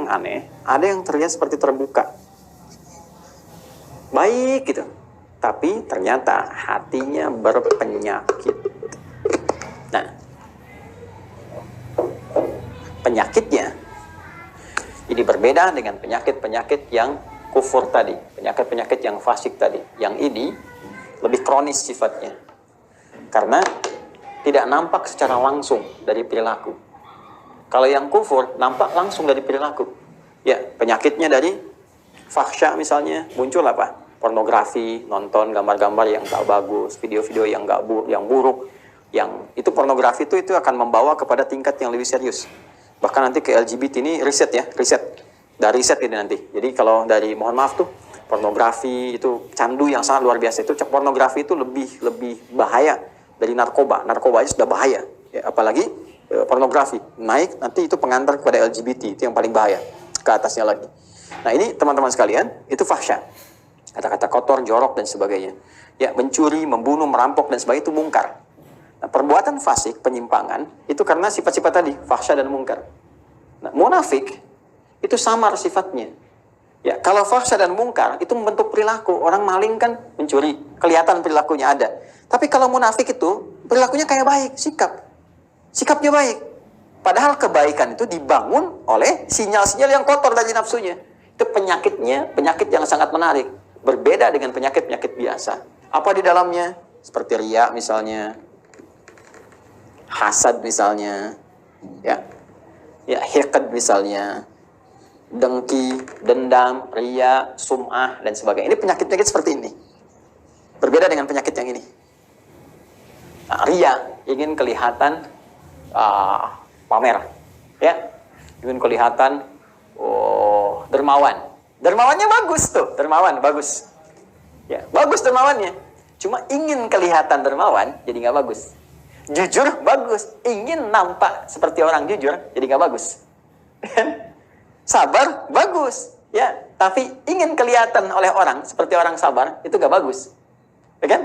yang aneh, ada yang terlihat seperti terbuka. Baik gitu. Tapi ternyata hatinya berpenyakit. Nah, penyakitnya ini berbeda dengan penyakit-penyakit yang kufur tadi, penyakit-penyakit yang fasik tadi. Yang ini lebih kronis sifatnya, karena tidak nampak secara langsung dari perilaku. Kalau yang kufur nampak langsung dari perilaku. Ya, penyakitnya dari fahsya misalnya, muncul apa? Pornografi, nonton gambar-gambar yang gak bagus, video-video yang yang buruk. Yang itu pornografi itu akan membawa kepada tingkat yang lebih serius. Bahkan nanti ke LGBT ini riset ya, dari riset ini nanti. Jadi kalau dari, mohon maaf tuh, pornografi itu candu yang sangat luar biasa. Itu pornografi itu lebih bahaya dari narkoba. Narkoba aja sudah bahaya, ya, apalagi pornografi naik nanti itu pengantar kepada LGBT, itu yang paling bahaya, ke atasnya lagi. Nah ini teman-teman sekalian, itu fahsya, kata-kata kotor, jorok dan sebagainya. Ya, mencuri, membunuh, merampok dan sebagainya itu mungkar. Nah, perbuatan fasik, penyimpangan itu karena sifat-sifat tadi, fahsya dan mungkar. Nah, munafik itu samar sifatnya. Ya, kalau fahsya dan mungkar itu membentuk perilaku. Orang maling kan mencuri, kelihatan perilakunya ada. Tapi kalau munafik itu perilakunya kayak baik, sikapnya baik. Padahal kebaikan itu dibangun oleh sinyal-sinyal yang kotor dari nafsunya. Itu penyakitnya, penyakit yang sangat menarik. Berbeda dengan penyakit-penyakit biasa. Apa di dalamnya? Seperti riya misalnya, hasad misalnya, ya, hiqd misalnya, dengki, dendam, riya, sum'ah dan sebagainya. Ini penyakit-penyakit seperti ini. Berbeda dengan penyakit yang ini. Nah, riya ingin kelihatan pamer, ya, ingin kelihatan dermawan. Dermawannya bagus tuh, dermawan bagus, ya, bagus dermawannya. Cuma ingin kelihatan dermawan, jadi nggak bagus. Jujur bagus, ingin nampak seperti orang jujur, jadi nggak bagus. Sabar bagus, ya, tapi ingin kelihatan oleh orang seperti orang sabar, itu nggak bagus, ya kan?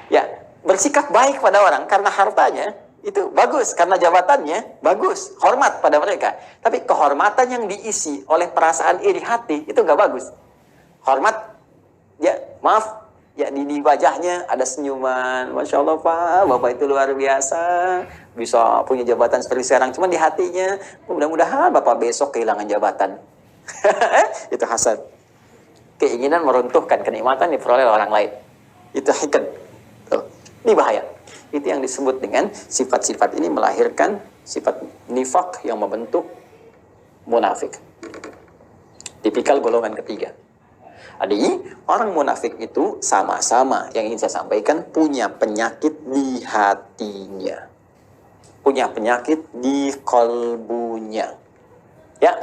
Ya, bersikap baik pada orang karena hartanya itu bagus, karena jabatannya bagus, hormat pada mereka. Tapi kehormatan yang diisi oleh perasaan iri hati itu nggak bagus. Hormat, ya maaf, ya di wajahnya ada senyuman, masya Allah Pak, Bapak itu luar biasa, bisa punya jabatan seperti sekarang. Cuman di hatinya, mudah-mudahan Bapak besok kehilangan jabatan. Itu hasad, keinginan meruntuhkan kenikmatan diperoleh orang lain. Itu hiqd. Ini bahaya. Itu yang disebut dengan sifat-sifat ini melahirkan sifat nifak yang membentuk munafik. Tipikal golongan ketiga. Jadi orang munafik itu sama-sama yang ingin saya sampaikan punya penyakit di hatinya, punya penyakit di kolbunya. Ya,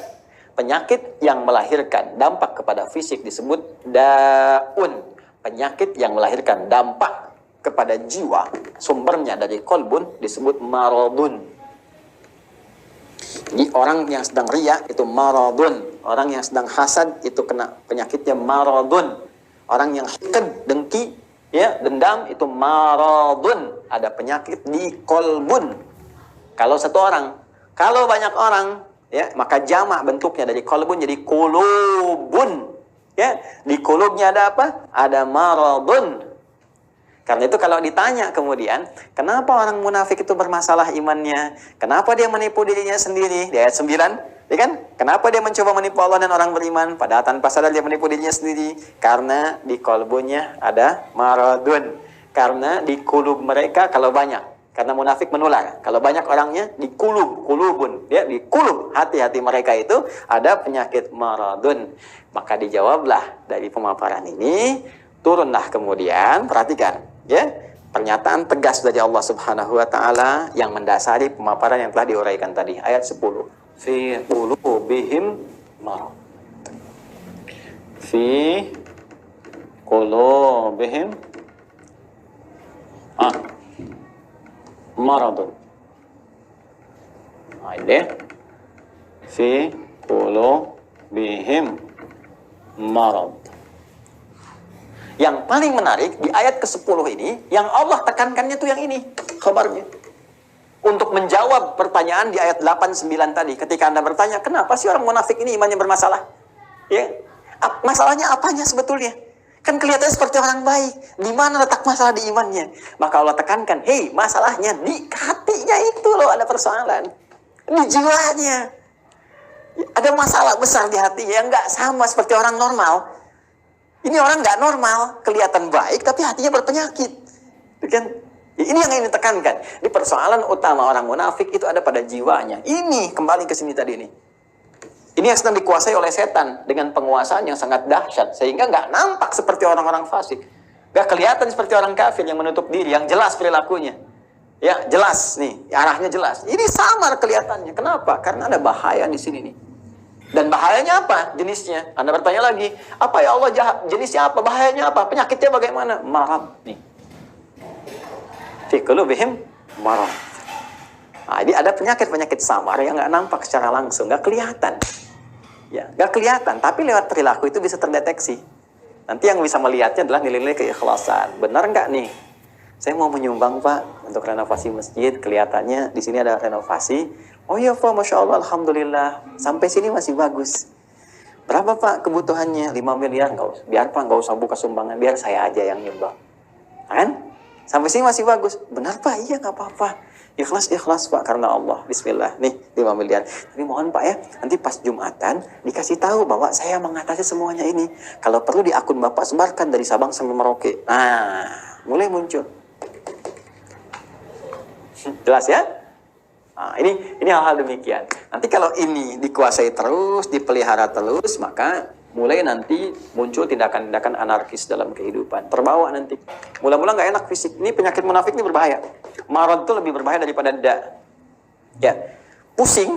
penyakit yang melahirkan dampak kepada fisik disebut daun. Penyakit yang melahirkan dampak kepada jiwa, sumbernya dari kolbun, disebut maradun. Jadi orang yang sedang riya itu maradun, orang yang sedang hasad itu kena penyakitnya maradun, orang yang hiqd, dengki, ya, dendam itu maradun, ada penyakit di kolbun. Kalau satu orang, kalau banyak orang, ya, maka jamak bentuknya dari kolbun jadi kulubun, ya, di kulubnya ada apa? Ada maradun. Karena itu kalau ditanya kemudian, kenapa orang munafik itu bermasalah imannya? Kenapa dia menipu dirinya sendiri? Di ayat 9, ya kan? Kenapa dia mencoba menipu Allah dan orang beriman? Padahal tanpa sadar dia menipu dirinya sendiri. Karena di kolbunya ada maradun. Karena di kulub mereka kalau banyak. Karena munafik menular. Kalau banyak orangnya di kulubun. Ya, di kulub hati-hati mereka itu ada penyakit maradun. Maka dijawablah dari pemaparan ini, turunlah kemudian, perhatikan. Ya, pernyataan tegas dari Allah Subhanahu wa taala yang mendasari pemaparan yang telah diuraikan tadi, ayat 10. Fi qulubihim marad. Fi qulubihim maradun. Ini fi qulubihim marad. Yang paling menarik di ayat ke-10 ini, yang Allah tekankannya tuh yang ini, khabarnya. untuk menjawab pertanyaan di ayat 8-9 tadi. Ketika Anda bertanya, kenapa sih orang munafik ini imannya bermasalah? Ya, masalahnya apanya sebetulnya? Kan kelihatannya seperti orang baik. Di mana letak masalah di imannya? Maka Allah tekankan, hei, masalahnya di hatinya itu loh ada persoalan. Di jiwanya. Ada masalah besar di hatinya yang nggak sama seperti orang normal. Ini orang nggak normal, kelihatan baik tapi hatinya berpenyakit. Kan? Ini yang ingin ditekankan. Di persoalan utama orang munafik itu ada pada jiwanya. Ini kembali ke sini tadi ini. Ini yang sedang dikuasai oleh setan dengan penguasaan yang sangat dahsyat sehingga nggak nampak seperti orang-orang fasik, nggak kelihatan seperti orang kafir yang menutup diri, yang jelas perilakunya, ya jelas nih, arahnya jelas. Ini samar kelihatannya. Kenapa? Karena ada bahaya di sini nih. Dan bahayanya apa? Jenisnya. Anda bertanya lagi, apa ya Allah jahat? Jenisnya apa? Bahayanya apa? Penyakitnya bagaimana? Marad nih. Fi qulubihim marad. Nah, ini ada penyakit-penyakit samar yang nggak nampak secara langsung, nggak kelihatan. Ya, nggak kelihatan, tapi lewat perilaku itu bisa terdeteksi. Nanti yang bisa melihatnya adalah nilai-nilai keikhlasan. Benar nggak nih? Saya mau menyumbang Pak untuk renovasi masjid. Kelihatannya di sini ada renovasi. Oh iya Pak, Masya Allah, Alhamdulillah. Sampai sini masih bagus. Berapa Pak kebutuhannya? 5 miliar. Biar Pak nggak usah buka sumbangan, biar saya aja yang nyumbang. Kan? Sampai sini masih bagus. Benar Pak, iya nggak apa-apa. Ikhlas Pak, karena Allah. Bismillah, nih 5 miliar. Tapi mohon Pak ya, nanti pas Jumatan dikasih tahu bahwa saya mengatasi semuanya ini. Kalau perlu di akun Bapak sebarkan dari Sabang sampai Merauke. Nah, mulai muncul. Jelas ya? Nah, ini hal-hal demikian. Nanti kalau ini dikuasai terus, dipelihara terus, maka mulai nanti muncul tindakan-tindakan anarkis dalam kehidupan. Terbawa nanti. Mula-mula nggak enak fisik. Ini penyakit munafik ini berbahaya. Marad itu lebih berbahaya daripada ya, pusing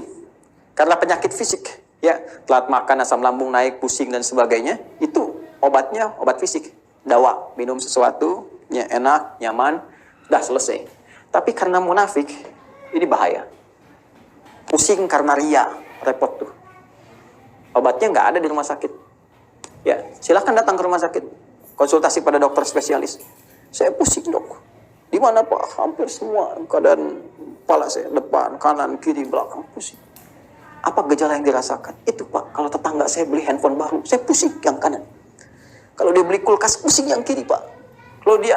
karena penyakit fisik. Ya, telat makan, asam lambung naik, pusing dan sebagainya. Itu obatnya obat fisik. Dawa, minum sesuatu, ya enak, nyaman, dah selesai. Tapi karena munafik, ini bahaya. Pusing karena ria, repot tuh. Obatnya nggak ada di rumah sakit. Ya, silakan datang ke rumah sakit. Konsultasi pada dokter spesialis. Saya pusing dok. Di mana Pak? Hampir semua keadaan kepala saya, depan, kanan, kiri, belakang pusing. Apa gejala yang dirasakan? Itu Pak, kalau tetangga saya beli handphone baru, saya pusing yang kanan. Kalau dia beli kulkas, pusing yang kiri Pak. Kalau dia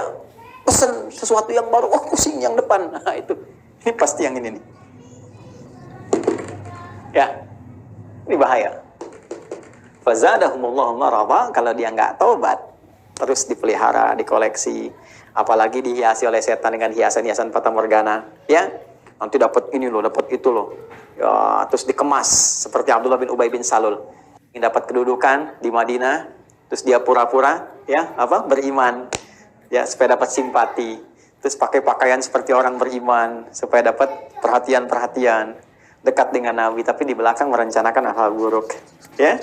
pesan sesuatu yang baru, oh pusing yang depan. Nah itu, ini pasti yang ini nih. Ya, ini bahaya. Fazadahumullahu marada, kalau dia nggak taubat, terus dipelihara, dikoleksi, apalagi dihiasi oleh setan dengan hiasan-hiasan fata morgana, ya, nanti dapat ini loh, dapat itu loh, ya, terus dikemas seperti Abdullah bin Ubay bin Salul, yang dapat kedudukan di Madinah, terus dia pura-pura, ya, beriman, ya, supaya dapat simpati, terus pakai pakaian seperti orang beriman, supaya dapat perhatian-perhatian, dekat dengan Nabi, tapi di belakang merencanakan hal buruk, ya.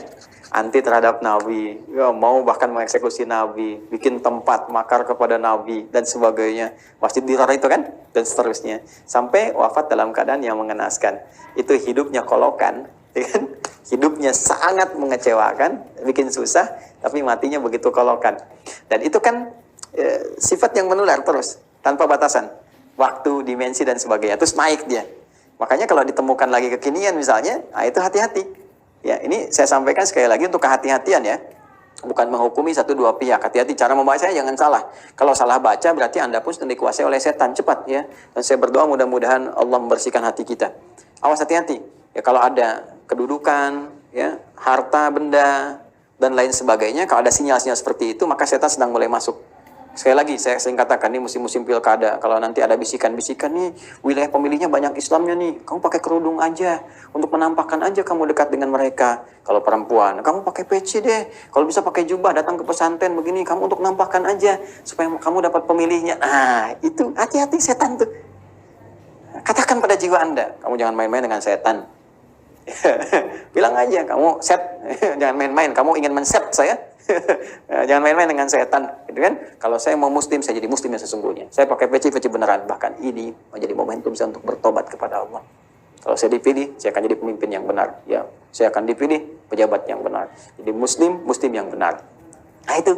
Anti terhadap Nabi, ya, mau bahkan mengeksekusi Nabi, bikin tempat makar kepada Nabi dan sebagainya, Masjid Dirar itu kan, dan seterusnya, sampai wafat dalam keadaan yang mengenaskan. Itu hidupnya kolokan, ya kan? Hidupnya sangat mengecewakan, bikin susah, tapi matinya begitu kolokan. Dan itu kan sifat yang menular terus, tanpa batasan, waktu, dimensi dan sebagainya, terus naik dia. Makanya kalau ditemukan lagi kekinian misalnya, nah itu hati-hati. Ya, ini saya sampaikan sekali lagi untuk kehati-hatian ya. Bukan menghukumi satu dua pihak. Hati-hati cara membacanya jangan salah. Kalau salah baca berarti Anda pun sedang dikuasai oleh setan. Cepat ya. Dan saya berdoa mudah-mudahan Allah membersihkan hati kita. Awas hati-hati. Ya kalau ada kedudukan, ya, harta, benda dan lain sebagainya, kalau ada sinyal-sinyal seperti itu, maka setan sedang mulai masuk. Sekali lagi saya sering katakan, ini musim-musim pilkada, kalau nanti ada bisikan-bisikan nih, wilayah pemilihnya banyak Islamnya nih, kamu pakai kerudung aja, untuk menampakkan aja kamu dekat dengan mereka. Kalau perempuan, kamu pakai peci deh, kalau bisa pakai jubah, datang ke pesantren begini, kamu untuk menampakkan aja, supaya kamu dapat pemilihnya. Nah, itu hati-hati setan tuh. Katakan pada jiwa Anda, kamu jangan main-main dengan setan. Bilang aja, kamu set, jangan main-main, kamu ingin men-set saya. Jangan main-main dengan setan, gitu kan? Kalau saya mau muslim, saya jadi muslim yang sesungguhnya. Saya pakai peci beneran. Bahkan ini menjadi momentum saya untuk bertobat kepada Allah. Kalau saya dipilih, saya akan jadi pemimpin yang benar. Ya, saya akan dipilih pejabat yang benar. Jadi muslim yang benar. Nah itu.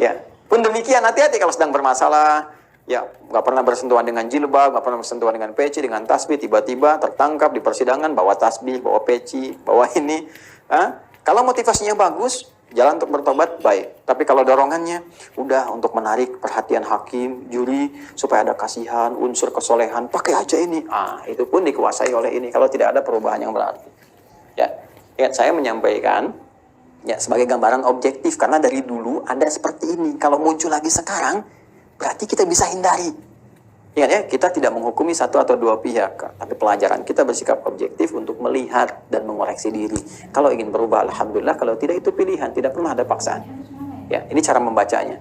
Ya, pun demikian hati-hati kalau sedang bermasalah. ya nggak pernah bersentuhan dengan jilbab, nggak pernah bersentuhan dengan peci, dengan tasbih, tiba-tiba tertangkap di persidangan bawa tasbih, bawa peci, bawa ini. Kalau motivasinya bagus, jalan untuk bertobat baik. Tapi kalau dorongannya udah untuk menarik perhatian hakim, juri, supaya ada kasihan, unsur kesolehan, pakai aja ini. Itu pun dikuasai oleh ini kalau tidak ada perubahan yang berarti. Ya, saya menyampaikan ya sebagai gambaran objektif karena dari dulu ada seperti ini. Kalau muncul lagi sekarang, berarti kita bisa hindari. Ingat ya, kita tidak menghukumi satu atau dua pihak, tapi pelajaran kita bersikap objektif untuk melihat dan mengoreksi diri. Kalau ingin berubah, alhamdulillah. Kalau tidak, itu pilihan, tidak pernah ada paksaan. Ya, ini cara membacanya.